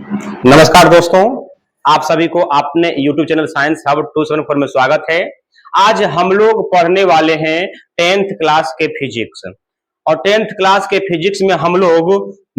नमस्कार दोस्तों, आप सभी को अपने YouTube चैनल साइंस हब 274 में स्वागत है। आज हम लोग पढ़ने वाले हैं 10th क्लास के फिजिक्स। और 10th क्लास के फिजिक्स में हम लोग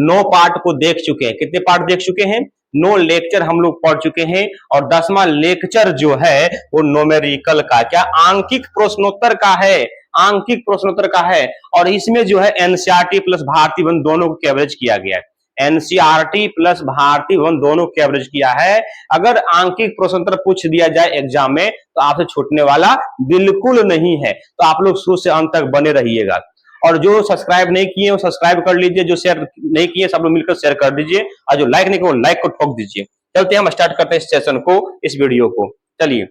9 पार्ट को देख चुके हैं। कितने पार्ट देख चुके हैं? 9 लेक्चर हम लोग पढ़ चुके हैं। और 10वां लेक्चर जो है वो न्यूमेरिकल का, क्या आंकिक प्रश्नोत्तर का है। आंकिक प्रश्नोत्तर का है और इसमें जो है एनसीईआरटी प्लस भारतीय वन दोनों को एवरेज किया गया है। एनसीईआरटी प्लस भारतीय वन दोनों को एवरेज किया है। अगर आंकिक प्रश्नोत्तर पूछ दिया जाए एग्जाम में तो आपसे छूटने वाला बिल्कुल नहीं है। तो आप लोग शुरू से अंत तक बने रहिएगा। और जो सब्सक्राइब नहीं किए वो सब्सक्राइब कर लीजिए, जो शेयर नहीं किए सब लोग मिलकर शेयर कर दीजिए, और जो लाइक नहीं किए वो लाइक को ठोक दीजिए। चलते हम स्टार्ट करते हैं इस सेशन को, इस वीडियो को। चलिए,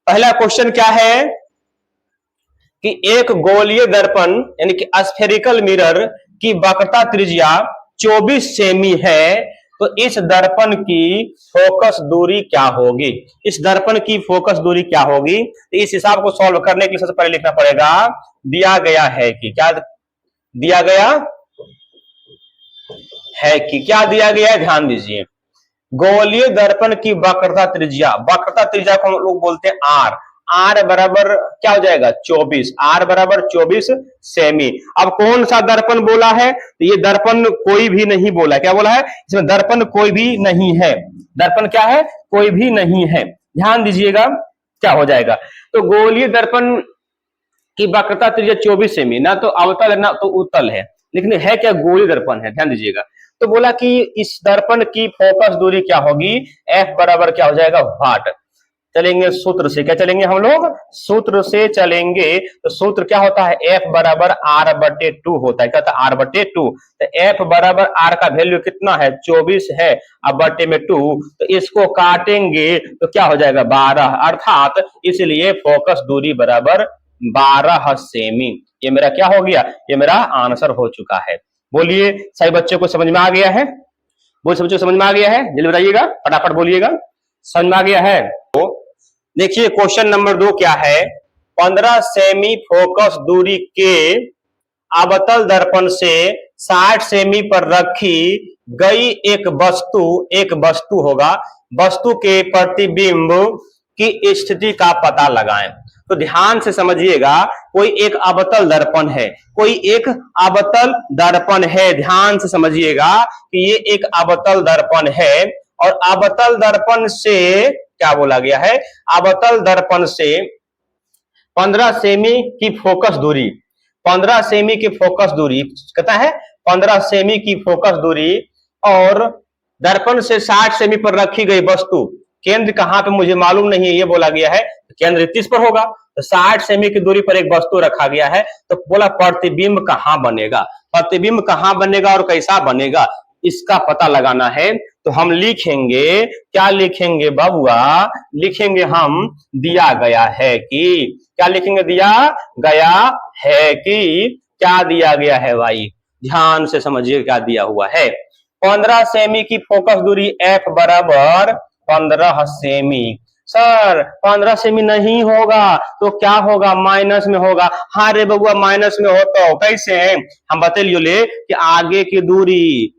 पहला क्वेश्चन क्या है कि एक गोलीय दर्पण यानी कि स्फेरिकल मिरर की वक्रता त्रिज्या 24 सेमी है, तो इस दर्पण की फोकस दूरी क्या होगी? इस दर्पण की फोकस दूरी क्या होगी? तो इस हिसाब को सॉल्व करने के लिए सबसे पहले लिखना पड़ेगा दिया गया है कि, क्या दिया गया है कि, क्या दिया गया है, ध्यान दीजिए। गोलीय दर्पण की वक्रता त्रिज्या, वक्रता त्रिज्या को हम लोग बोलते हैं आर। आर बराबर क्या हो जाएगा? 24। आर बराबर 24 सेमी। अब कौन सा दर्पण बोला है? तो ये दर्पण कोई भी नहीं बोला है। क्या बोला है? इसमें दर्पण कोई भी नहीं है। दर्पण क्या है? कोई भी नहीं है। ध्यान दीजिएगा क्या हो जाएगा। तो गोलीय दर्पण की वक्रता त्रिज्या 24 सेमी, ना तो अवतल है ना तो उत्तल है, लेकिन है क्या? गोलीय दर्पण है। ध्यान दीजिएगा। तो बोला कि इस दर्पण की फोकस दूरी क्या होगी? एफ बराबर क्या हो जाएगा? वाट। चलेंगे सूत्र से। क्या चलेंगे हम लोग? सूत्र से चलेंगे। तो सूत्र क्या होता है? एफ बराबर आर बटे 2 होता है। क्या होता है? आर बटे 2। तो एफ बराबर आर का वैल्यू कितना है? 24 है, अब बटे में 2, तो इसको काटेंगे तो क्या हो जाएगा? 12। अर्थात इसलिए फोकस दूरी बराबर 12 सेमी। ये मेरा क्या हो गया? ये मेरा आंसर हो चुका है। बोलिए, सभी बच्चों को समझ में आ गया है? बोल, सब बच्चों को समझ में आ गया है? जल्दी बताइएगा, फटाफट बोलिएगा। समझ में आ गया है? तो देखिए क्वेश्चन नंबर 2 क्या है। 15 सेमी फोकस दूरी के अवतल दर्पण से 60 सेमी पर रखी गई एक वस्तु होगा, वस्तु के प्रतिबिंब की स्थिति का पता लगाएं। तो ध्यान से समझिएगा, कोई एक अवतल दर्पण है, कोई एक अवतल दर्पण है। ध्यान से समझिएगा कि ये एक अवतल दर्पण है और अवतल दर्पण से क्या बोला गया है? अवतल दर्पण से 15 सेमी की फोकस दूरी, 15 सेमी की फोकस दूरी कहता है, 15 सेमी की फोकस दूरी और दर्पण से 60 सेमी पर रखी गई वस्तु, केंद्र कहां पे मुझे मालूम नहीं है, ये बोला गया है। तो केंद्र 30 पर होगा। तो 60 सेमी की दूरी पर एक वस्तु रखा गया है, तो बोला प्रतिबिंब कहां बनेगा? प्रतिबिंब कहां बनेगा और कैसा बनेगा, इसका पता लगाना है। तो हम लिखेंगे, क्या लिखेंगे बबुआ? लिखेंगे हम दिया गया है कि, क्या लिखेंगे? दिया गया है कि, क्या दिया गया है भाई? ध्यान से समझिए क्या दिया हुआ है। 15 सेमी की फोकस दूरी एफ बराबर 15 सेमी। सर 15 सेमी नहीं होगा तो क्या होगा? माइनस में होगा। हाँ रे बबुआ, माइनस में होता हो। कैसे? हम बता ले कि आगे की दूरी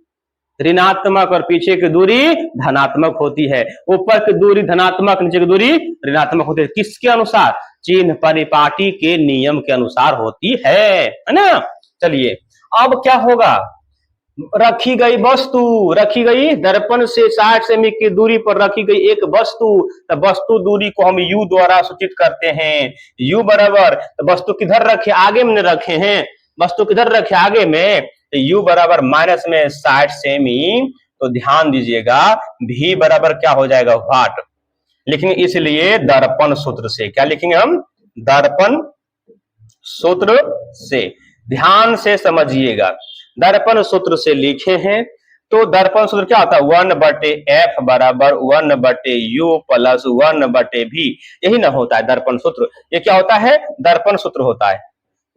ऋणात्मक और पीछे की दूरी धनात्मक होती है। ऊपर की दूरी धनात्मक, नीचे की दूरी ऋणात्मक होती है। किसके अनुसार? चिन्ह परिपाटी के नियम के अनुसार होती है ना। चलिए, अब क्या होगा? रखी गई दर्पण से 60 सेमी की दूरी पर रखी गई एक वस्तु, तो वस्तु दूरी को हम u द्वारा सूचित करते हैं। u बराबर, तो वस्तु किधर रखे? आगे में रखे हैं। वस्तु किधर रखे? आगे में। तो u बराबर माइनस में 60 सेमी। तो ध्यान दीजिएगा, v बराबर क्या हो जाएगा? वाट। लिखेंगे इसलिए दर्पण सूत्र से। क्या लिखेंगे हम? दर्पण सूत्र से। ध्यान से समझिएगा, दर्पण सूत्र से लिखे हैं। तो दर्पण सूत्र क्या होता है? 1/f बराबर 1/u प्लस 1/v। यही ना होता है दर्पण सूत्र। ये क्या होता है? दर्पण सूत्र होता है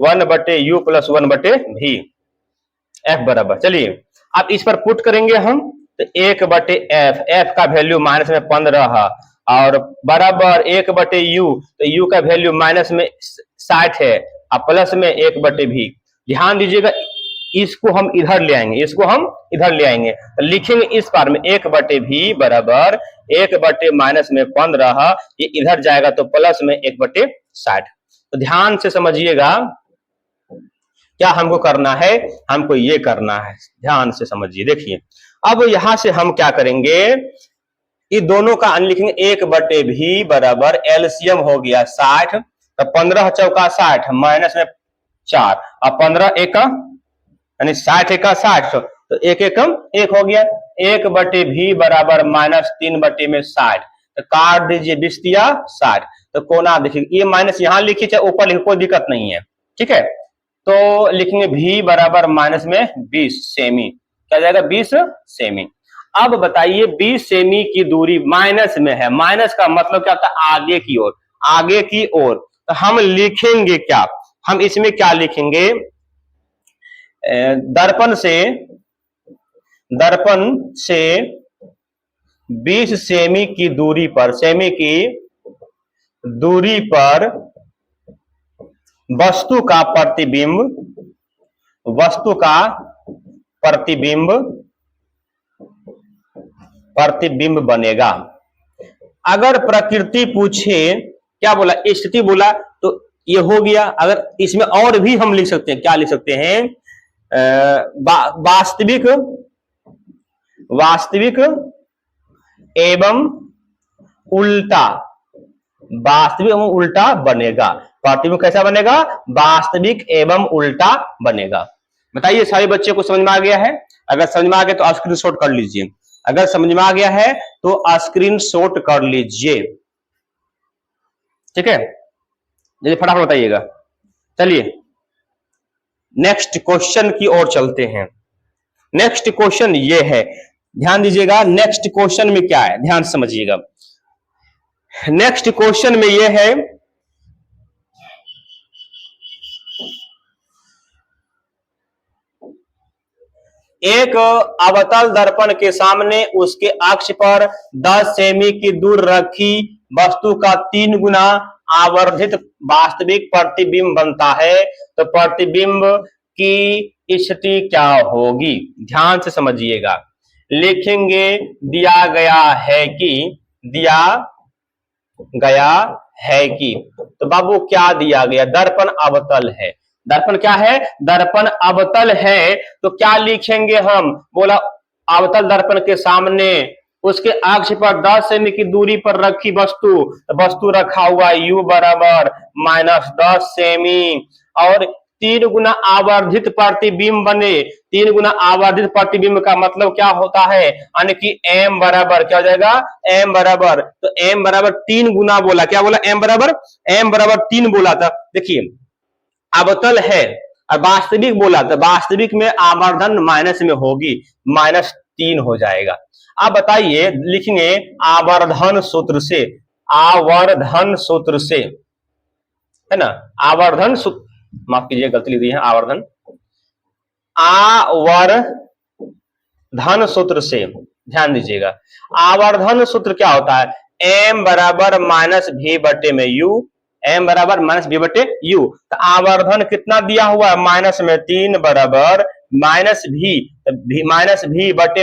1/u प्लस 1/v। एफ बराबर, चलिए अब इस पर पुट करेंगे हम। तो 1/f, एफ का वैल्यू माइनस में 15 और बराबर 1/u, तो u का वैल्यू माइनस में 60 है और प्लस में 1/v। ध्यान दीजिएगा, इसको हम इधर ले आएंगे, इसको हम इधर ले आएंगे, तो लिखेंगे इस बार में 1/v बराबर 1/- में 15, ये इधर जाएगा तो प्लस में 1/60। तो ध्यान से समझिएगा क्या हमको करना है, हमको ये करना है, ध्यान से समझिए। देखिए अब यहां से हम क्या करेंगे, ये दोनों का लिखेंगे 1/v बराबर एलसीएम हो गया 60, तो 15 चौका 60 माइनस में 4, अब 15 एक यानी 60 एक 60, तो एक एकम 1 हो गया। 1/v बराबर -3/60, तो काट दीजिए 20 दिया 60, तो कोना देखिए ये माइनस यहां लिखिए चाहे ऊपर लिखिए कोई दिक्कत नहीं है, ठीक है। तो लिखेंगे v बराबर माइनस में 20 सेमी, क्या जाएगा 20 सेमी। अब बताइए 20 सेमी की दूरी माइनस में है, माइनस का मतलब क्या होता है आगे की ओर, आगे की ओर। तो हम लिखेंगे क्या, हम इसमें क्या लिखेंगे, दर्पण से 20 सेमी की दूरी पर, सेमी की दूरी पर वस्तु का प्रतिबिंब बनेगा। अगर प्रकृति पूछे, क्या बोला स्थिति बोला, तो ये हो गया। अगर इसमें और भी हम लिख सकते हैं, क्या लिख सकते हैं, वास्तविक एवं उल्टा, वास्तविक एवं उल्टा बनेगा। प्रतिबिंब कैसा बनेगा, वास्तविक एवं उल्टा बनेगा। बताइए सारे बच्चे को समझ में आ गया है? अगर समझ में आ गया तो स्क्रीनशॉट कर लीजिए, अगर समझ में आ गया है तो स्क्रीनशॉट कर लीजिए, ठीक है। जल्दी फटाफट बताइएगा। चलिए नेक्स्ट क्वेश्चन की ओर चलते हैं। नेक्स्ट क्वेश्चन ये है, ध्यान दीजिएगा नेक्स्ट क्वेश्चन में क्या है, ध्यान समझिएगा। नेक्स्ट क्वेश्चन में ये है, एक अवतल दर्पण के सामने उसके अक्ष पर 10 सेमी की दूर रखी वस्तु का 3 गुना आवर्धित वास्तविक प्रतिबिंब बनता है, तो प्रतिबिंब की स्थिति क्या होगी? ध्यान से समझिएगा। लिखेंगे दिया गया है कि, तो बाबू क्या दिया गया, दर्पण अवतल है। दर्पण क्या है, दर्पण अवतल है, तो क्या लिखेंगे हम, बोला अवतल दर्पण के सामने उसके अक्ष पर 10 सेमी की दूरी पर रखी वस्तु रखा हुआ u बराबर -10 सेमी, और 3 गुना आवर्धित प्रतिबिंब बने। 3 गुना आवर्धित प्रतिबिंब का मतलब क्या होता है, यानी कि m बराबर क्या हो जाएगा, m बराबर, तो m बराबर 3 गुना बोला, क्या बोला, m बराबर 3 बोला था। देखिए अवतल है और वास्तविक बोला, तो वास्तविक में आवर्धन माइनस में होगी, -3 हो जाएगा। अब बताइए लिखेंगे आवर्धन सूत्र से, है ना, आवर्धन सूत्र, माफ कीजिए गलती लिख दी है, आवर्धन सूत्र से, ध्यान दीजिएगा। आवर्धन सूत्र क्या होता है, m बराबर -v/u में u, m बराबर -v/u, तो आवर्धन कितना दिया हुआ है, माइनस में 3 बराबर -v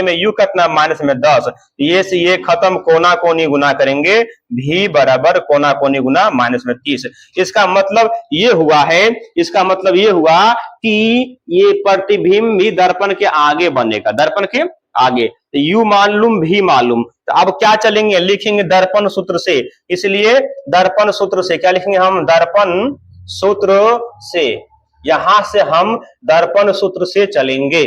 में u कितना, -10, ये से ये खत्म, कोना कोनी गुना करेंगे, v बराबर कोना कोनी गुना -30। इसका मतलब ये हुआ कि ये प्रतिबिंब भी दर्पण के आगे बनेगा, दर्पण के आगे, तो u मालूम v मालूम, तो अब क्या चलेंगे, लिखेंगे दर्पण सूत्र से। इसलिए दर्पण सूत्र से क्या लिखेंगे हम, दर्पण सूत्र से, यहां से हम दर्पण सूत्र से चलेंगे,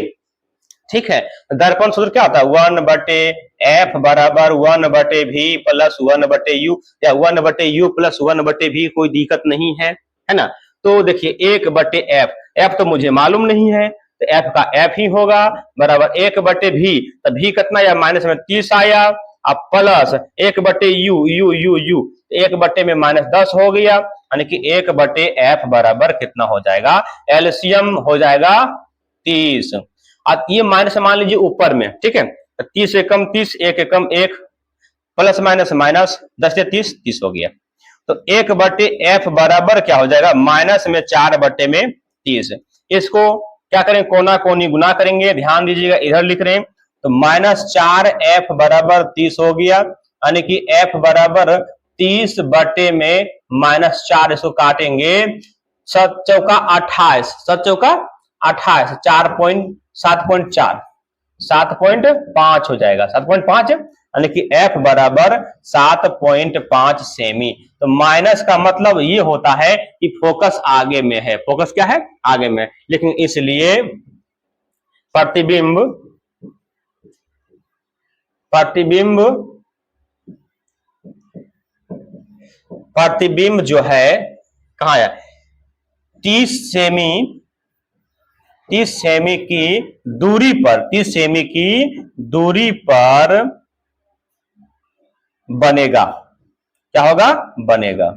ठीक है। दर्पण सूत्र क्या होता है, 1/f बराबर 1/v प्लस 1/u, या 1/u प्लस 1/v, कोई दिक्कत नहीं है, है ना। तो देखिए 1/f, f तो मुझे मालूम नहीं है, तो f का f ही होगा, बराबर 1/v, तो v कितना या -30 आया, अब प्लस 1/u, u 1 में -10 हो गया, यानी कि 1/f बराबर कितना हो जाएगा, एलसीएम हो जाएगा 30। अब ये माइनस मान लीजिए ऊपर में, ठीक है, 30 एकम 30, 1 एकम 1, प्लस माइनस माइनस, 10 से 30 हो गया, तो 1/f बराबर क्या हो जाएगा, माइनस में 4/30। इसको क्या करें, कोना कोनी गुना करेंगे, ध्यान दीजिएगा इधर लिख रहे हैं तो -4f बराबर 30 हो गया, यानी कि f बराबर 30 बटे में -4, इसको काटेंगे, 7 चौका 28, 7 चौका 28, 7.4 7.5 हो जाएगा, 7.5, यानी कि f बराबर 7.5 सेमी। तो माइनस का मतलब ये होता है कि फोकस आगे में है, फोकस क्या है, आगे में, लेकिन इसलिए प्रतिबिंब प्रतिबिंब प्रतिबिंब जो है कहाँ है, 30 सेमी 30 सेमी की दूरी पर 30 सेमी की दूरी पर बनेगा, क्या होगा, बनेगा।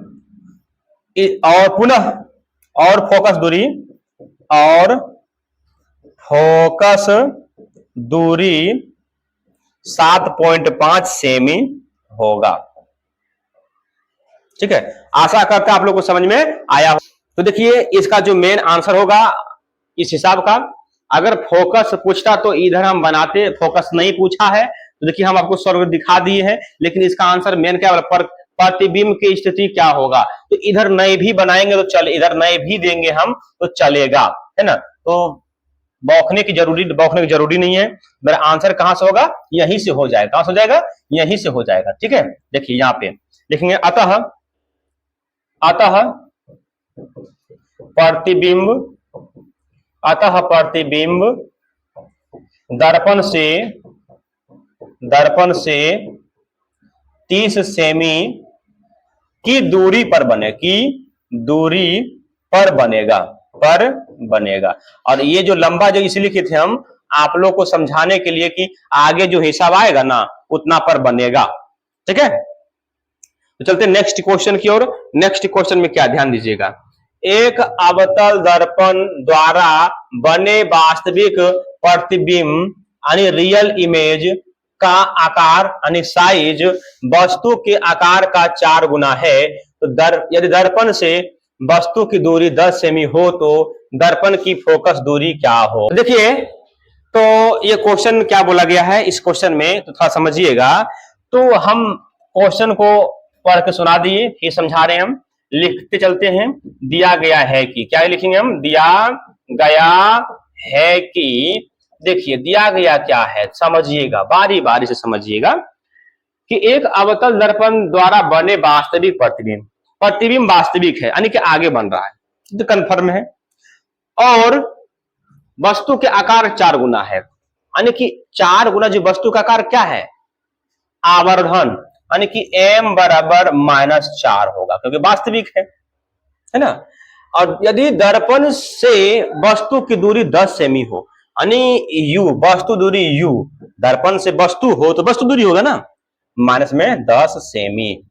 और पुनः और फोकस दूरी 7.5 सेमी होगा। ठीक है, आशा करता आप लोग को समझ में आया हो। तो देखिए इसका जो मेन आंसर होगा इस हिसाब का, अगर फोकस पूछता तो इधर हम बनाते, फोकस नहीं पूछा है तो देखिए हम आपको सॉल्व दिखा दिए हैं, लेकिन इसका आंसर मेन क्या है, प्रतिबिंब की स्थिति क्या होगा, तो इधर नए भी बनाएंगे तो चले, इधर नए भी देंगे हम तो चलेगा, है ना। तो बौखने की जरूरी नहीं है, मेरा आंसर कहां से होगा, यहीं से हो जाएगा, कहां से हो जाएगा, यहीं से हो जाएगा। ठीक है, देखिए यहां पे लिखेंगे अतः प्रतिबिंब दर्पण से 30 सेमी की दूरी पर बनेगा। और ये जो लंबा जो इसलिए लिखे थे हम आप लोग को समझाने के लिए कि आगे जो हिसाब आएगा ना उतना पर बनेगा। ठीक है, तो चलते नेक्स्ट क्वेश्चन की ओर। नेक्स्ट क्वेश्चन में क्या, ध्यान दीजिएगा, एक अवतल दर्पण द्वारा बने वास्तविक प्रतिबिंब यानी रियल इमेज का आकार यानी साइज वस्तु के आकार का 4 गुना है, तो यदि दर्पण से वस्तु की दूरी 10 सेमी हो तो दर्पण की फोकस दूरी क्या हो। देखिए तो ये क्वेश्चन क्या बोला गया है इस क्वेश्चन में, तो थोड़ा समझिएगा। तो हम क्वेश्चन को पढ़ के सुना दिए, फिर समझा रहे हैं, हम लिखते चलते हैं। दिया गया है कि, क्या लिखेंगे हम, दिया गया है कि, देखिए दिया गया क्या है समझिएगा, बारी बारी से समझिएगा कि एक अवतल दर्पण द्वारा बने वास्तविक प्रतिबिंब वास्तविक है यानी कि आगे बन रहा है, तो कन्फर्म है, और वस्तु के आकार 4 गुना है, यानी कि 4 गुना जो वस्तु का आकार क्या है, आवर्धन, यानी कि m बराबर -4 होगा क्योंकि वास्तविक है ना। और यदि दर्पण से वस्तु की दूरी 10 सेमी हो, यानी u, वस्तु दूरी u, दर्पण से वस्तु हो तो वस्तु दूरी होगा ना माइनस में 10 सेमी,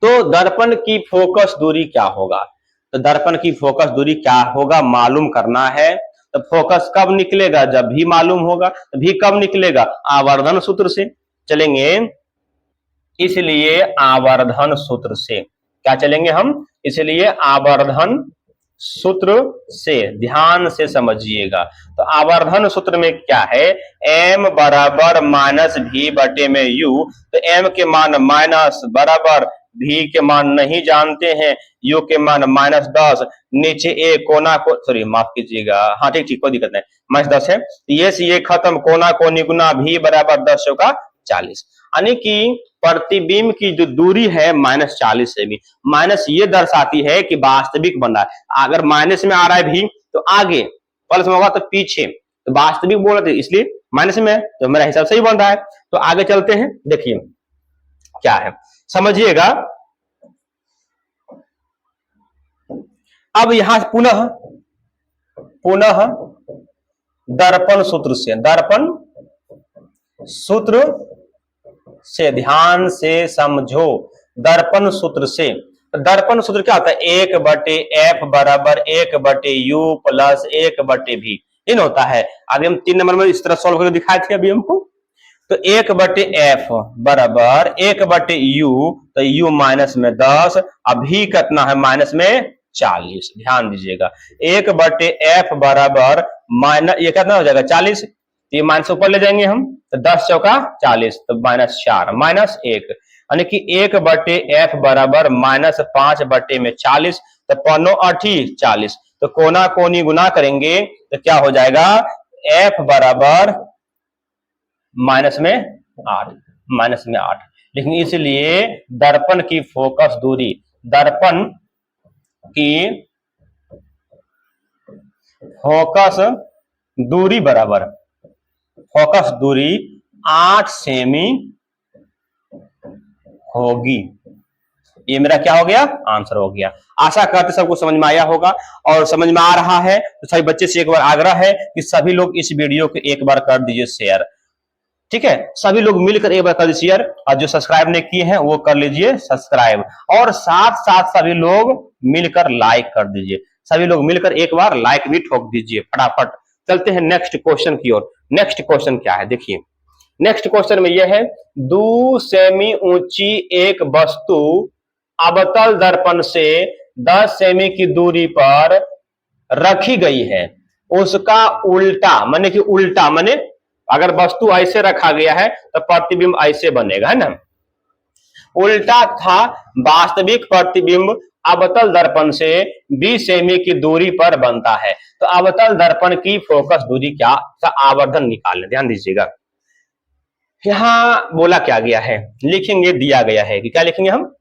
तो दर्पण की फोकस दूरी क्या होगा, तो दर्पण की फोकस दूरी क्या होगा मालूम करना है। तो फोकस कब निकलेगा, जब भी मालूम होगा, तो भी कब निकलेगा, आवर्धन सूत्र से चलेंगे, इसलिए आवर्धन सूत्र से क्या चलेंगे हम, इसलिए आवर्धन सूत्र से, ध्यान से समझिएगा। तो आवर्धन सूत्र में क्या है, m बराबर -v बटे में u, तो m के मान माइनस बराबर v के मान नहीं जानते हैं, u के मान -10, नीचे a कोना को, सॉरी माफ कीजिएगा, हाँ ठीक कोई दिक्कत नहीं, -10 है, ये से ये खत्म, कोना को निगुना v बराबर 10 का 40, यानी कि प्रतिबिंब की जो दूरी है -40 सेमी, माइनस ये दर्शाती है कि वास्तविक बन रहा है। अगर माइनस में आ रहा है भी तो आगे, प्लस में होगा तो पीछे, तो वास्तविक बोल रहे थे इसलिए माइनस में है, तो मेरा हिसाब सही बन रहा है। तो आगे चलते हैं, देखिए क्या है समझिएगा। अब यहां पुनः दर्पण सूत्र से ध्यान से समझो, दर्पण सूत्र से, दर्पण सूत्र क्या होता है, 1/f बराबर 1/u प्लस 1/v, इन होता है। अभी हम 3 नंबर में इस तरह सॉल्व करके दिखाए थे अभी हमको, तो 1/f बराबर 1/u, तो u माइनस में 10, अभी कितना है माइनस में 40। ध्यान दीजिएगा 1/f बराबर माइनस, ये कितना हो जाएगा 40, ये माइनस ऊपर ले जाएंगे हम, तो 10 चौका 40, तो -4 -1, यानी कि 1/f बराबर -5/40, तो 5 40, तो कोना कोनी गुना करेंगे तो क्या हो जाएगा, f बराबर -8, -8। लेकिन इसलिए दर्पण की फोकस दूरी, दर्पण की फोकस दूरी बराबर, फोकस दूरी 8 सेमी होगी। ये मेरा क्या हो गया, आंसर हो गया। आशा करते सबको समझ में आया होगा, और समझ में आ रहा है तो सभी बच्चे से एक बार आग्रह है कि सभी लोग इस वीडियो को एक बार कर दीजिए शेयर, ठीक है, सभी लोग मिलकर एक बार कर दीजिए शेयर, और जो सब्सक्राइब नहीं किए हैं वो कर लीजिए सब्सक्राइब, और साथ साथ सभी लोग मिलकर लाइक कर दीजिए, सभी लोग मिलकर एक बार लाइक भी ठोक दीजिए फटाफट। चलते हैं नेक्स्ट क्वेश्चन की ओर। नेक्स्ट क्वेश्चन क्या है, देखिए नेक्स्ट क्वेश्चन में यह है, 2 सेमी ऊंची एक वस्तु अवतल दर्पण से 10 सेमी की दूरी पर रखी गई है, उसका उल्टा, माने कि उल्टा माने अगर वस्तु ऐसे रखा गया है तो प्रतिबिंब ऐसे बनेगा, है ना, उल्टा था वास्तविक प्रतिबिंब अवतल दर्पण से 20 सेमी की दूरी पर बनता है, तो अवतल दर्पण की फोकस दूरी क्या, आवर्धन निकालना। ध्यान दीजिएगा यहां बोला क्या गया है, लिखेंगे दिया गया है कि क्या लिखेंगे हम,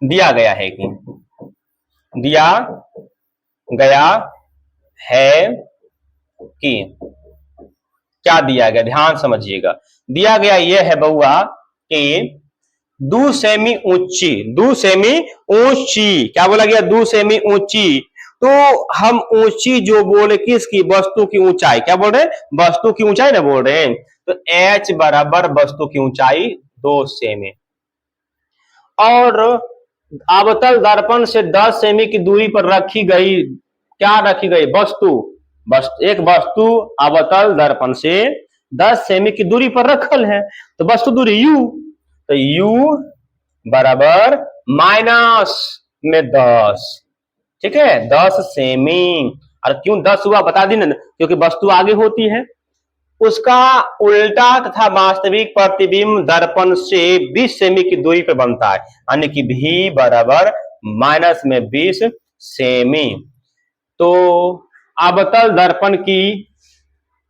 दिया गया है कि, दिया गया है कि, क्या दिया गया, ध्यान समझिएगा, दिया गया यह है बउआ कि 2 सेमी ऊंची, 2 सेमी ऊंची, क्या बोला गया, 2 सेमी ऊंची, तो हम ऊंची जो बोले किसकी, वस्तु की ऊंचाई, क्या बोल रहे हैं, वस्तु की ऊंचाई ना बोल रहे हैं, तो h बराबर वस्तु की ऊंचाई 2 सेमी, और अवतल दर्पण से 10 सेमी की दूरी पर रखी गई, क्या रखी गई, वस्तु, एक वस्तु अवतल दर्पण से 10 सेमी की दूरी पर रखल है, तो वस्तु दूरी u, तो u बराबर माइनस में 10, ठीक है, 10 सेमी, और क्यों 10 हुआ बता दी ना, क्योंकि वस्तु आगे होती है, उसका उल्टा तथा वास्तविक प्रतिबिंब दर्पण से 20 सेमी की दूरी पर बनता है, यानी कि v बराबर माइनस में 20 सेमी। तो अवतल दर्पण की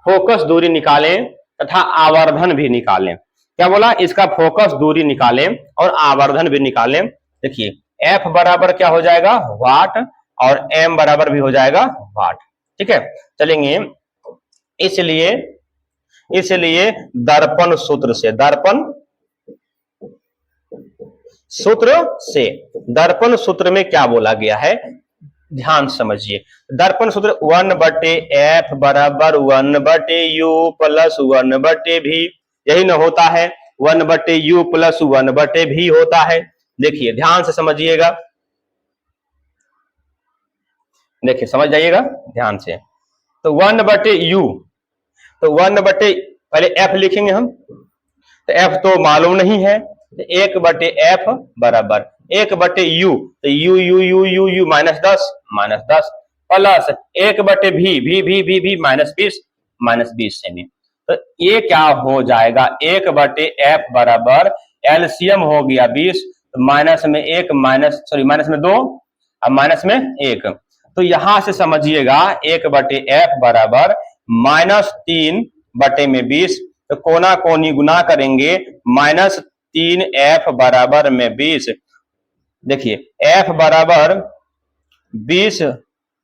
फोकस दूरी निकालें तथा आवर्धन भी निकालें, क्या बोला, इसका फोकस दूरी निकालें और आवर्धन भी निकालें। देखिए f बराबर क्या हो जाएगा, वाट, और m बराबर भी हो जाएगा वाट, ठीक है, चलेंगे, इसलिए दर्पण सूत्र से, दर्पण सूत्र में क्या बोला गया है, ध्यान समझिए, दर्पण सूत्र 1/f बराबर 1/u प्लस 1/v, यही ना होता है, 1/u प्लस 1/v होता है। देखिए ध्यान से समझिएगा, देखिए समझ जाइएगा ध्यान से, तो 1/u, तो 1/, पहले f लिखेंगे हम, तो f तो मालूम नहीं है, तो 1/f बराबर 1/u, तो u -10 प्लस 1/v -20 सेमी, तो ये क्या हो जाएगा, 1/f बराबर एलसीएम हो गया 20, तो माइनस में 1 माइनस में 2 और माइनस में 1, तो यहां से समझिएगा 1/f बराबर -3/20, तो कोना कोनी गुना करेंगे, -3f बराबर में 20, देखिए f बराबर 20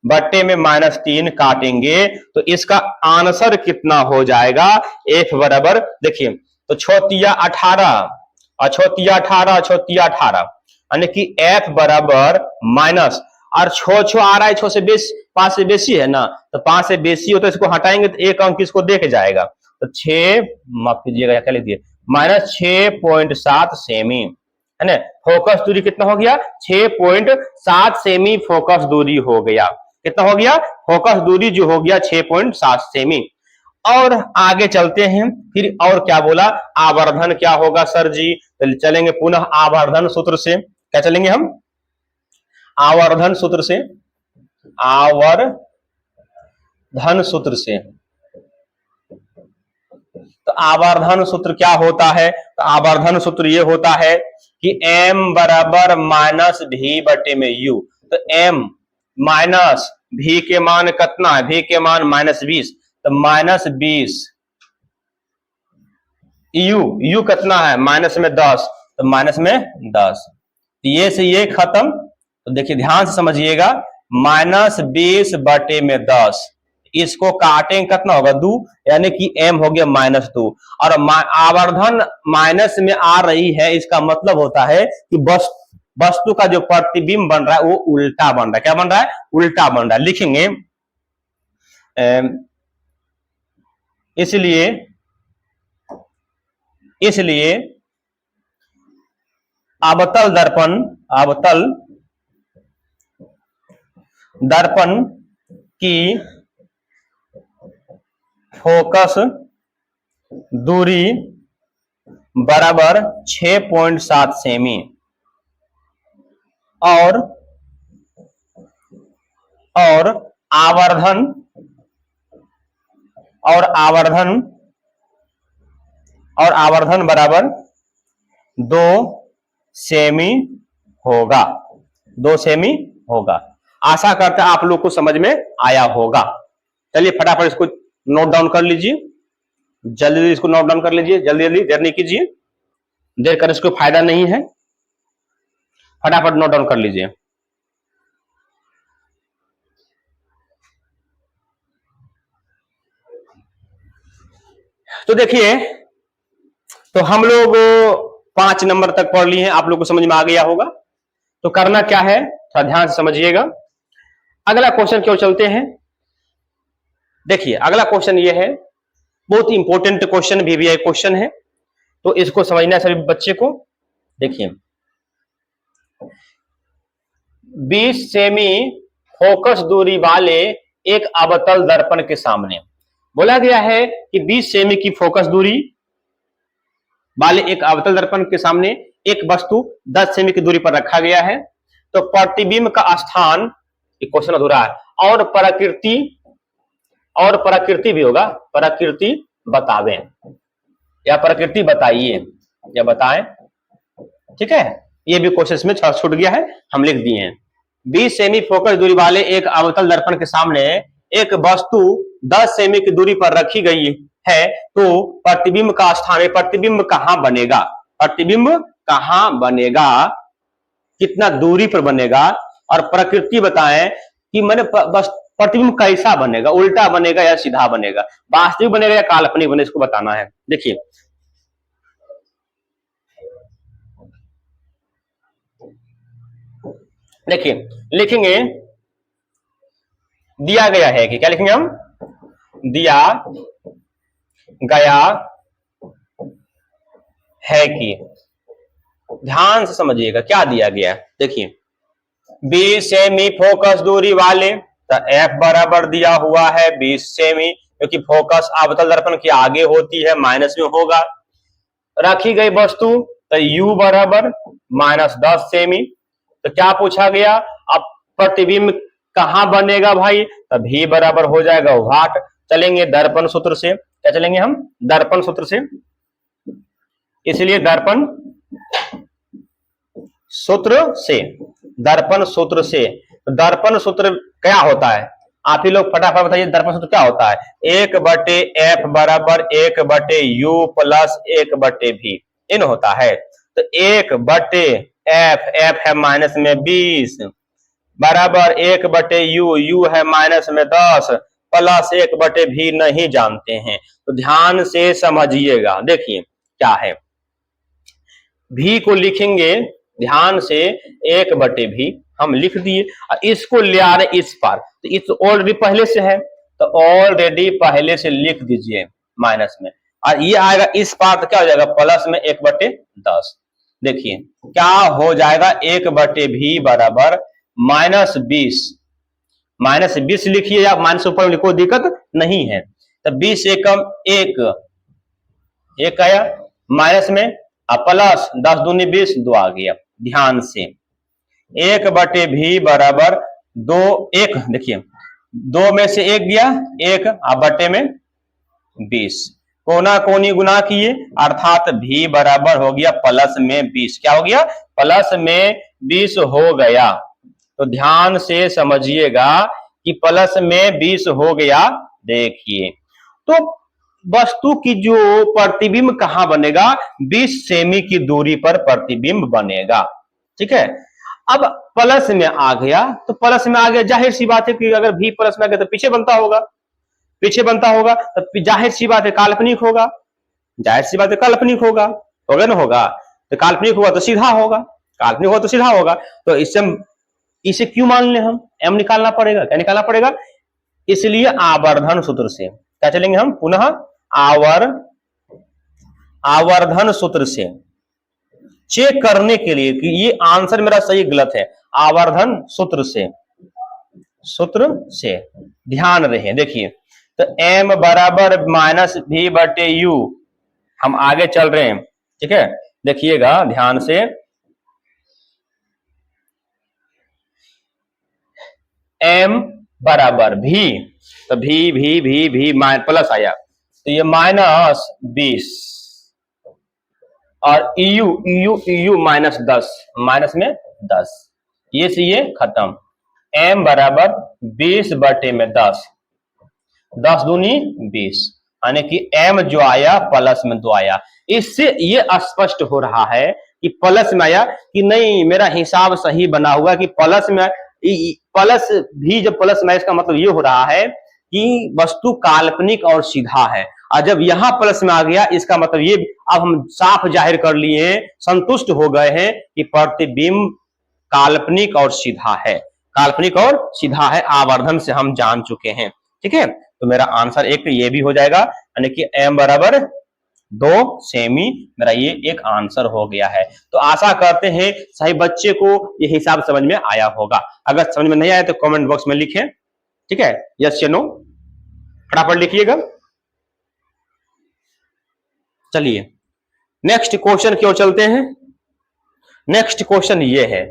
बट्टे में -3 काटेंगे तो इसका आंसर कितना हो जाएगा, f बराबर, देखिए तो 18 और 18 यानी कि f बराबर माइनस, और छो आ रहा है, 6 से बेसी, 5 से बेसी है ना, तो 5 से बेसी हो तो इसको हटाएंगे तो एक अंक इसको देख जाएगा, तो 6, माफ कीजिएगा क्या लिख दिए, -6.7 सेमी, है ना, फोकस दूरी कितना हो गया, 6.7 सेमी फोकस दूरी हो गया, कितना हो गया, फोकस दूरी जो हो गया 6.7 सेमी। और आगे चलते हैं, फिर और क्या बोला, आवर्धन क्या होगा सर जी, तो चलेंगे पुनः आवर्धन सूत्र से, क्या चलेंगे हम, आवर्धन सूत्र से, आवर्धन सूत्र से। तो आवर्धन सूत्र क्या होता है? तो आवर्धन सूत्र ये होता है कि m बराबर माइनस भी बटे में u। तो m माइनस भी के मान कितना है? भी के मान -20, तो -20 u कितना है? माइनस में 10, तो माइनस में 10, ये से ये खत्म। तो देखिए ध्यान से समझिएगा, -20 बटे में 10, इसको काटेंगे कितना होगा? 2, यानी कि m हो गया -2। और आवर्धन माइनस में आ रही है, इसका मतलब होता है कि वस्तु का जो प्रतिबिंब बन रहा है वो उल्टा बन रहा है। क्या बन रहा है? उल्टा बन रहा है। लिखेंगे इसलिए अवतल दर्पण की फोकस दूरी बराबर 6.7 सेमी और आवर्धन बराबर 2 सेमी होगा। 2 सेमी होगा। आशा करते हैं आप लोग को समझ में आया होगा। चलिए फटाफट इसको नोट डाउन कर लीजिए, जल्दी इसको नोट डाउन कर लीजिए, जल्दी जल्दी, देर नहीं कीजिए, देर करने से कोई फायदा नहीं है। फटाफट नोट डाउन कर लीजिए। तो देखिए, तो हम लोग 5 नंबर तक पढ़ लिए हैं, आप लोग को समझ में आ गया होगा। तो करना क्या है, थोड़ा ध्यान से समझिएगा। अगला क्वेश्चन क्यों चलते हैं। देखिए अगला क्वेश्चन ये है, बहुत इंपॉर्टेंट क्वेश्चन, VVI क्वेश्चन है, तो इसको समझना है सभी बच्चे को। देखिए 20 सेमी फोकस दूरी वाले एक अवतल दर्पण के सामने बोला गया है कि 20 सेमी की फोकस दूरी वाले एक अवतल दर्पण के सामने एक वस्तु 10 सेमी की दूरी पर रखा गया है। तो प्रतिबिंब का स्थान, क्वेश्चन अधूरा है, और प्रकृति भी होगा, प्रकृति बतावें या प्रकृति बताइए या बताएं। ठीक है, ये भी क्वेश्चन में छूट गया है, हम लिख दिए हैं। 20 सेमी फोकस दूरी वाले एक अवतल दर्पण के सामने एक वस्तु 10 सेमी की दूरी पर रखी गई है, तो प्रतिबिंब का स्थान, प्रतिबिंब कहां बनेगा? प्रतिबिंब कहां बनेगा, कितना दूरी पर बनेगा, और प्रकृति बताएं कि मैंने प्रतिबिंब कैसा बनेगा, उल्टा बनेगा या सीधा बनेगा, वास्तविक बनेगा या काल्पनिक बनेगा, इसको बताना है। देखिए लिखेंगे, दिया गया है कि क्या लिखेंगे हम? दिया गया है कि, ध्यान से समझिएगा क्या दिया गया है। देखिए 20 सेमी फोकस दूरी वाले, तो F बराबर दिया हुआ है 20 सेमी, क्योंकि फोकस अवतल दर्पण के आगे होती है, माइनस में होगा। रखी गई वस्तु, तो U बराबर -10 सेमी। तो क्या पूछा गया, अब प्रतिबिंब कहां बनेगा भाई? तो V बराबर हो जाएगा व्हाट। चलेंगे दर्पण सूत्र से, क्या चलेंगे हम? दर्पण सूत्र से। इसलिए दर्पण सूत्र से, दर्पन सूत्र क्या होता है? आप ही लोग फटाफट बताइए, दर्पण सूत्र क्या होता है? 1/f बराबर 1/u प्लस 1/v इन होता है। तो 1/f, f है माइनस में 20, बराबर 1/u, u है माइनस में 10, प्लस 1/v नहीं जानते हैं, तो ध्यान से समझिएगा। देखिए क्या है, v को लिखेंगे ध्यान से 1/v हम लिख दिए, और इसको ले आ रहे इस पार, तो इस ऑलरेडी पहले से है, तो ऑलरेडी पहले से लिख दीजिए माइनस में, और ये आएगा इस पार, तो क्या हो जाएगा? प्लस में 1/10। देखिए क्या हो जाएगा, 1/v बराबर -20, -20 लिखिए या माइनस ऊपर लिखो, दिक्कत नहीं है। तो 20 एकम 1 आया, माइनस में प्लस 10 दूनी 20, 2 आ गया। ध्यान से 1/v बराबर 2, 1 देखिए 2 में से 1 गया 1 अब बटे में 20, कोना कोनी गुना किए अर्थात v बराबर हो गया प्लस में 20। क्या हो गया? प्लस में 20 हो गया। तो ध्यान से समझिएगा कि प्लस में 20 हो गया। देखिए तो वस्तु की जो प्रतिबिंब कहां बनेगा? 20 सेमी की दूरी पर प्रतिबिंब बनेगा। ठीक है, अब प्लस में आ गया तो प्लस में आ गया, जाहिर सी बात है कि अगर भी प्लस में आ गया तो पीछे बनता होगा, पीछे बनता होगा तो जाहिर सी बात है काल्पनिक होगा, जाहिर सी बात है काल्पनिक होगा, होगा ना? होगा तो काल्पनिक होगा तो सीधा होगा, काल्पनिक होगा तो सीधा होगा। तो इसे क्यों मान ले हम? एम निकालना पड़ेगा। क्या निकालना पड़ेगा? इसलिए आवर्धन सूत्र से क्या चलेंगे हम? पुनः आवर्धन सूत्र से चेक करने के लिए कि ये आंसर मेरा सही गलत है। आवर्धन सूत्र से ध्यान रहे। देखिए तो m बराबर -v/u, हम आगे चल रहे हैं। ठीक है, देखिएगा ध्यान से, m बराबर v, तो v प्लस आया तो ये -20 और eu -10, माइनस में 10, ये से ये खत्म। m बराबर 20/10, 10 दूनी 20, यानी कि m जो आया प्लस में 2 आया। इससे ये स्पष्ट हो रहा है कि प्लस में आया कि नहीं, मेरा हिसाब सही बना हुआ कि प्लस में, प्लस भी जब प्लस में, इसका मतलब ये हो रहा है कि वस्तु काल्पनिक और सीधा है। और जब यहां प्लस में आ गया इसका मतलब ये, अब हम साफ जाहिर कर लिए, संतुष्ट हो गए हैं कि प्रतिबिंब काल्पनिक और सीधा है, काल्पनिक और सीधा है, आवर्धन से हम जान चुके हैं। ठीक है, तो मेरा आंसर एक ये भी हो जाएगा, यानी कि m बराबर 2 सेमी, मेरा ये एक आंसर हो गया है। तो आशा करते हैं सही बच्चे को ये हिसाब समझ में आया होगा। अगर समझ में नहीं आया तो कमेंट बॉक्स में लिखें। ठीक है, यस या नो फटाफट लिखिएगा। चलिए नेक्स्ट क्वेश्चन की ओर चलते हैं। नेक्स्ट क्वेश्चन ये है,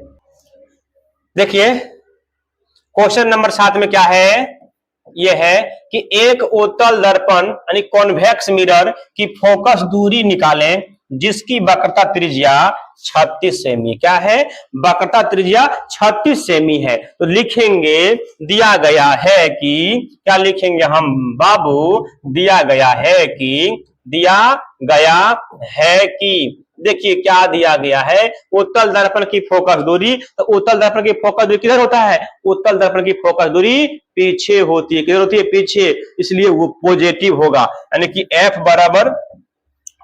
देखिए क्वेश्चन नंबर 7 में क्या है? ये है कि एक उत्तल दर्पण यानी कॉन्वेक्स मिरर की फोकस दूरी निकालें जिसकी वक्रता त्रिज्या 36 सेमी। क्या है? वक्रता त्रिज्या 36 सेमी है। तो लिखेंगे, दिया गया है कि, क्या लिखेंगे हम बाबू? दिया गया है कि देखिए क्या दिया गया है? उत्तल दर्पण की फोकस दूरी। तो उत्तल दर्पण की फोकस दूरी किधर होता है? उत्तल दर्पण की फोकस दूरी पीछे होती है। किधर होती है? पीछे, इसलिए वो पॉजिटिव होगा। यानी कि f बराबर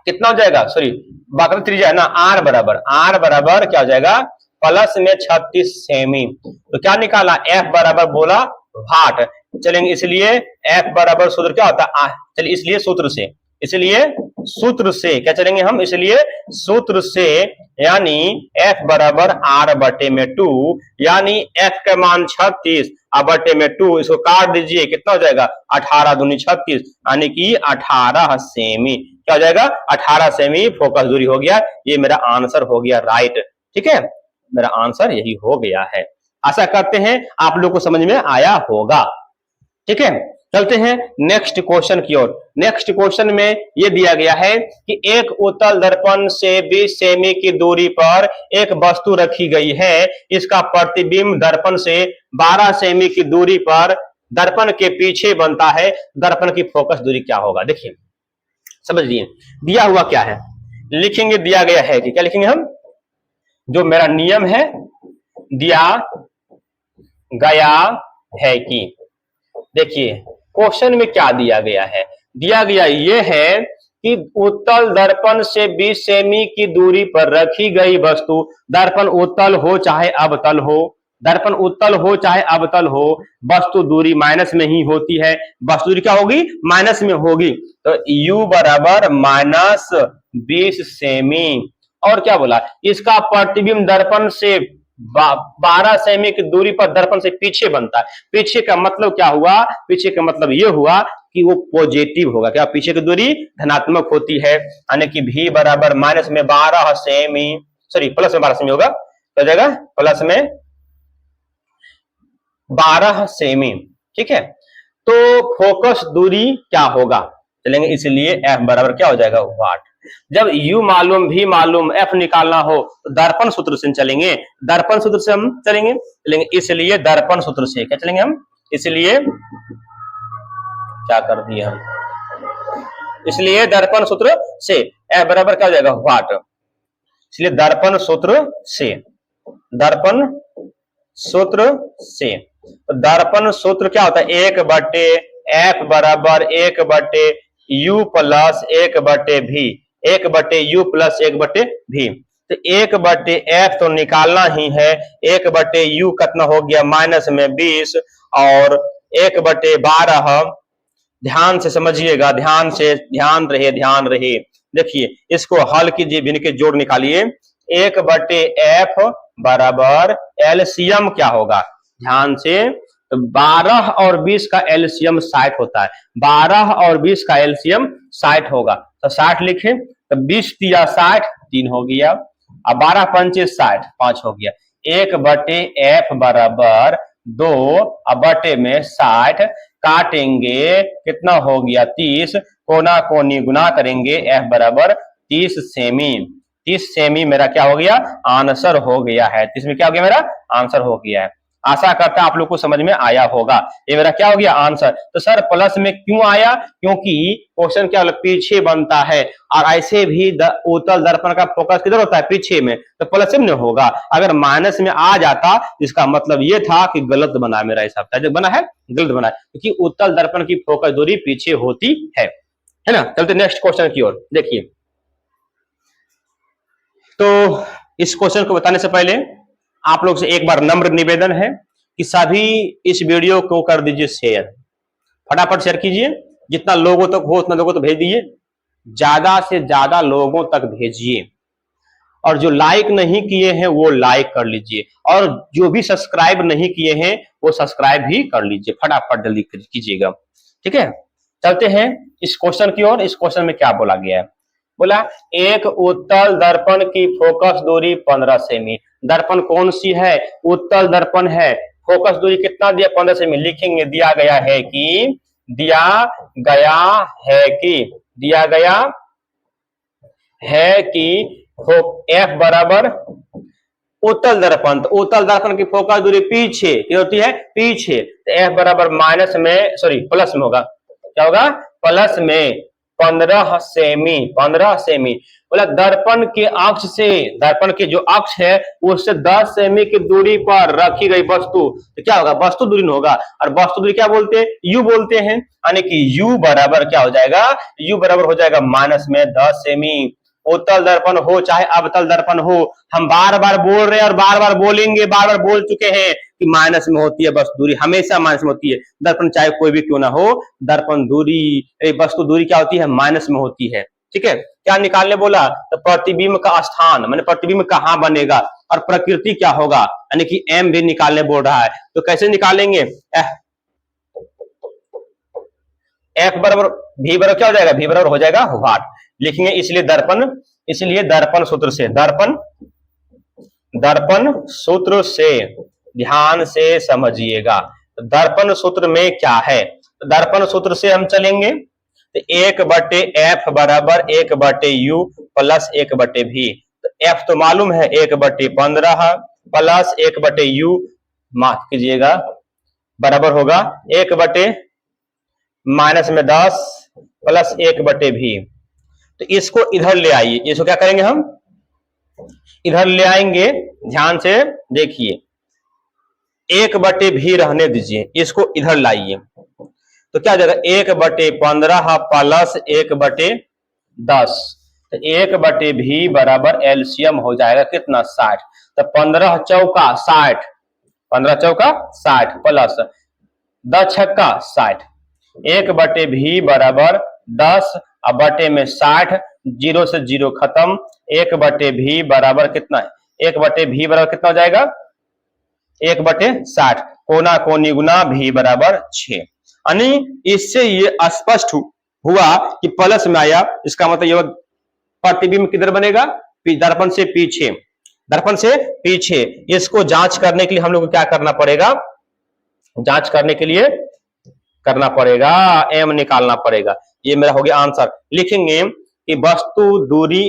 कितना हो जाएगा? सॉरी, वक्रता त्रिज्या ना, r बराबर क्या हो जाएगा? प्लस में 36 सेमी। तो क्या निकाला? f बराबर बोला वाट। चलेंगे, इसलिए f बराबर सूत्र क्या होता है? चलिए इसलिए सूत्र से क्या चलेंगे हम? इसलिए सूत्र से, यानी f बराबर r/2, यानी f का मान 36 बटे में 2, इसको काट दीजिए, कितना हो जाएगा? 18 दूनी 36, यानी कि 18 सेमी। क्या हो जाएगा? 18 सेमी फोकस दूरी हो गया। ये मेरा आंसर हो गया राइट। ठीक है, मेरा आंसर यही हो गया है। आशा करते हैं आप लोग को समझ में आया होगा। ठीक है, चलते हैं नेक्स्ट क्वेश्चन की ओर। नेक्स्ट क्वेश्चन में यह दिया गया है कि एक उत्तल दर्पण से 20 सेमी की दूरी पर एक वस्तु रखी गई है। इसका प्रतिबिंब दर्पण से 12 सेमी की दूरी पर दर्पण के पीछे बनता है। दर्पण की फोकस दूरी क्या होगा? देखिए समझ लिए, दिया हुआ क्या है लिखेंगे, दिया गया है कि क्या लिखेंगे हम? जो मेरा नियम है, दिया गया है कि, देखिए क्वेश्चन में क्या दिया गया है? दिया गया यह है कि उत्तल दर्पण से 20 सेमी की दूरी पर रखी गई वस्तु, दर्पण उत्तल हो चाहे अवतल हो, दर्पण उत्तल हो चाहे अवतल हो, वस्तु दूरी माइनस में ही होती है। वस्तु दूरी क्या होगी? माइनस में होगी। तो u बराबर -20 सेमी। और क्या बोला? इसका प्रतिबिंब दर्पण से 12 सेमी की दूरी पर दर्पण से पीछे बनता है। पीछे का मतलब क्या हुआ? पीछे का मतलब यह हुआ कि वो पॉजिटिव होगा। क्या? पीछे की दूरी धनात्मक होती है, यानी कि v बराबर -12 सेमी, सॉरी प्लस में 12 सेमी होगा, तो जाएगा प्लस में 12 सेमी, ठीक है। तो फोकस दूरी क्या होगा, चलेंगे, इसलिए एफ बराबर क्या हो जाएगा, वाट। जब यू मालूम, भी मालूम, एफ निकालना हो तो दर्पण सूत्र से चलेंगे, दर्पण सूत्र से हम चलेंगे, इसलिए दर्पण सूत्र से क्या चलेंगे हम, इसलिए क्या कर दिए हम, इसलिए दर्पण सूत्र से एफ बराबर क्या हो जाएगा, वाट। इसलिए दर्पण सूत्र से, दर्पण सूत्र से, तो दर्पण सूत्र क्या होता है, 1/, एफ बराबर 1/, यू प्लस 1/, भी 1/, यू प्लस 1/, भी। तो 1/, एफ तो निकालना ही है, 1/, यू कितना हो गया माइनस में 20 और 1/12। ध्यान से समझिएगा, ध्यान से, ध्यान रहे। देखिए इसको हल कीजिए, भिन्न के जोड़ निकालिए। 1/f बराबर एलसीएम क्या होगा, ध्यान से, तो 12 और 20 का एलसीएम 60 होता है, 12 और 20 का एलसीएम 60 होगा, तो 60 लिखे, तो 20 तिया 60, 3 हो गया, अब 12 पंचे 60, 5 हो गया। 1/f बराबर 2 अब बटे में 60, काटेंगे कितना हो गया 30, कोना कोनी गुना करेंगे, एफ बराबर 30 सेमी। 30 सेमी मेरा क्या हो गया, आंसर हो गया है। 30 में क्या हो गया, मेरा आंसर हो गया है। आशा करता आप लोग को समझ में आया होगा। ये मेरा क्या हो गया, आंसर। तो सर प्लस में क्यों आया, क्योंकि क्वेश्चन क्या पीछे बनता है, और ऐसे भी उत्तल दर्पण का फोकस किधर होता है, पीछे में, तो प्लस में होगा। अगर माइनस में आ जाता इसका मतलब ये था कि गलत बना, मेरा हिसाब था जो बना है गलत बना है, क्योंकि उत्तल दर्पण की फोकस दूरी पीछे होती है ना। चलते नेक्स्ट क्वेश्चन की ओर। देखिए, तो इस क्वेश्चन को बताने से पहले आप लोग से एक बार नम्र निवेदन है कि सभी इस वीडियो को कर दीजिए शेयर, फटाफट शेयर कीजिए, जितना लोगों तक हो उतना लोगों तक भेज दीजिए, ज्यादा से ज्यादा लोगों तक भेजिए, और जो लाइक नहीं किए हैं वो लाइक कर लीजिए, और जो भी सब्सक्राइब नहीं किए हैं वो सब्सक्राइब भी कर लीजिए, फटाफट जल्दी कीजिएगा, ठीक है। चलते हैं इस क्वेश्चन की ओर। इस क्वेश्चन में क्या बोला गया है, बोला एक उत्तल दर्पण की फोकस दूरी 15 सेमी। दर्पण कौन सी है, उत्तल दर्पण है, फोकस दूरी कितना दिया, 15 सेमी। लिखेंगे दिया गया है कि, दिया गया है कि, दिया गया है कि एफ बराबर उत्तल दर्पण, तो उत्तल दर्पण की फोकस दूरी पीछे क्या होती है, पीछे, तो एफ बराबर माइनस में, सॉरी प्लस में होगा, क्या होगा, प्लस में 15 सेमी, 15 सेमी। बोला दर्पण के अक्ष से, दर्पण के जो अक्ष है उससे 10 सेमी की दूरी पर रखी गई वस्तु, तो क्या होगा, वस्तु दूरी होगा, और वस्तु दूरी क्या बोलते हैं, यू बोलते हैं, यानी कि यू बराबर क्या हो जाएगा, यू बराबर हो जाएगा माइनस में 10 सेमी। उत्तल दर्पण हो चाहे अवतल दर्पण हो, हम बार बार बोल रहे हैं और बार बार बोलेंगे, बार बार बोल चुके हैं कि माइनस में होती है वस्तु दूरी, हमेशा माइनस में होती है। दर्पण चाहे कोई भी क्यों ना हो, दर्पण दूरी, वस्तु दूरी क्या होती है, माइनस में होती है, ठीक है। क्या निकालने बोला, तो प्रतिबिंब का स्थान, मैंने प्रतिबिंब कहां बनेगा, और प्रकृति क्या होगा, यानी कि एम भी निकालने बोल रहा है। तो कैसे निकालेंगे, एफ बराबर भी बराबर क्या हो जाएगा, भी बराबर हो जाएगा वाट, लिखेंगे, इसलिए दर्पण, इसलिए दर्पण सूत्र से, दर्पण, दर्पण सूत्र से, ध्यान से समझिएगा। दर्पण सूत्र में क्या है, दर्पण सूत्र से हम चलेंगे, तो 1/f बराबर 1/u प्लस 1/v। तो f तो मालूम है 1/15 प्लस 1/u, माफ कीजिएगा, बराबर होगा 1/ माइनस में 10 प्लस 1/v। तो इसको इधर ले आइए, इसको क्या करेंगे हम, इधर ले आएंगे, ध्यान से देखिए, 1/v रहने दीजिए, इसको इधर लाइए, तो क्या हो जाएगा 1/15 प्लस 1/10, तो 1/v बराबर एलसीएम हो जाएगा कितना, 60। तो 15 चौका 60, 15 चौका 60 प्लस 10 छक्का 60, 1/v बराबर 10 अब बटे में 60, 0 से 0 खत्म, 1/v बराबर कितना है, 1/v बराबर कितना हो जाएगा, 1/60, कोना कोनी गुना v बराबर 6। यानी इससे ये स्पष्ट हुआ कि प्लस में आया, इसका मतलब ये प्रतिबिंब किधर बनेगा, दर्पण से पीछे, दर्पण से पीछे। इसको जांच करने के लिए हम लोग को क्या करना पड़ेगा, जांच करने के लिए करना पड़ेगा, एम निकालना पड़ेगा। ये मेरा हो गया आंसर। लिखेंगे कि वस्तु दूरी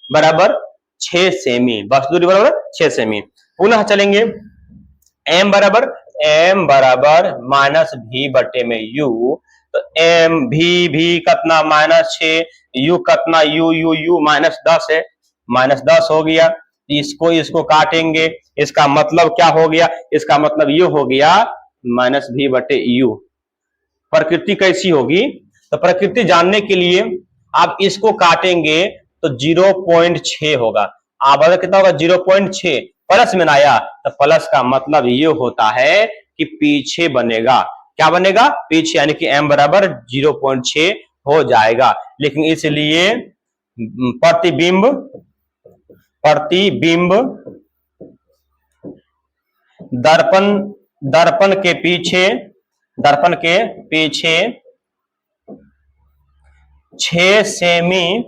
बराबर 6 सेमी, वस्तु दूरी बराबर 6 सेमी। पुनः चलेंगे, एम बराबर माइनस भी बटे में यू, तो एम भी कितना -6, यू कितना यू -10 है, -10 हो गया। इसको काटेंगे, इसका मतलब क्या हो गया, इसका मतलब ये हो गया -भी बटे यू। प्रकृति कैसी होगी, तो प्रकृति जानने के लिए आप इसको काटेंगे तो 0.6 होगा। आप कितना होगा 0.6, प्लस में आया तो प्लस का मतलब ये होता है कि पीछे बनेगा, क्या बनेगा, पीछे, यानी कि m बराबर 0.6 हो जाएगा। लेकिन इसलिए प्रतिबिंब दर्पण के पीछे 6 सेमी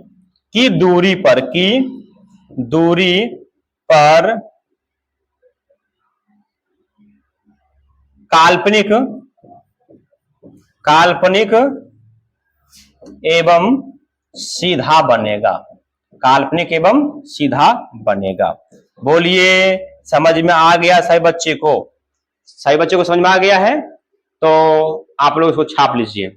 की दूरी पर काल्पनिक एवं सीधा बनेगा, काल्पनिक एवं सीधा बनेगा। बोलिए, समझ में आ गया सभी बच्चे को? सभी बच्चे को समझ में आ गया है? तो आप लोग इसको छाप लीजिए।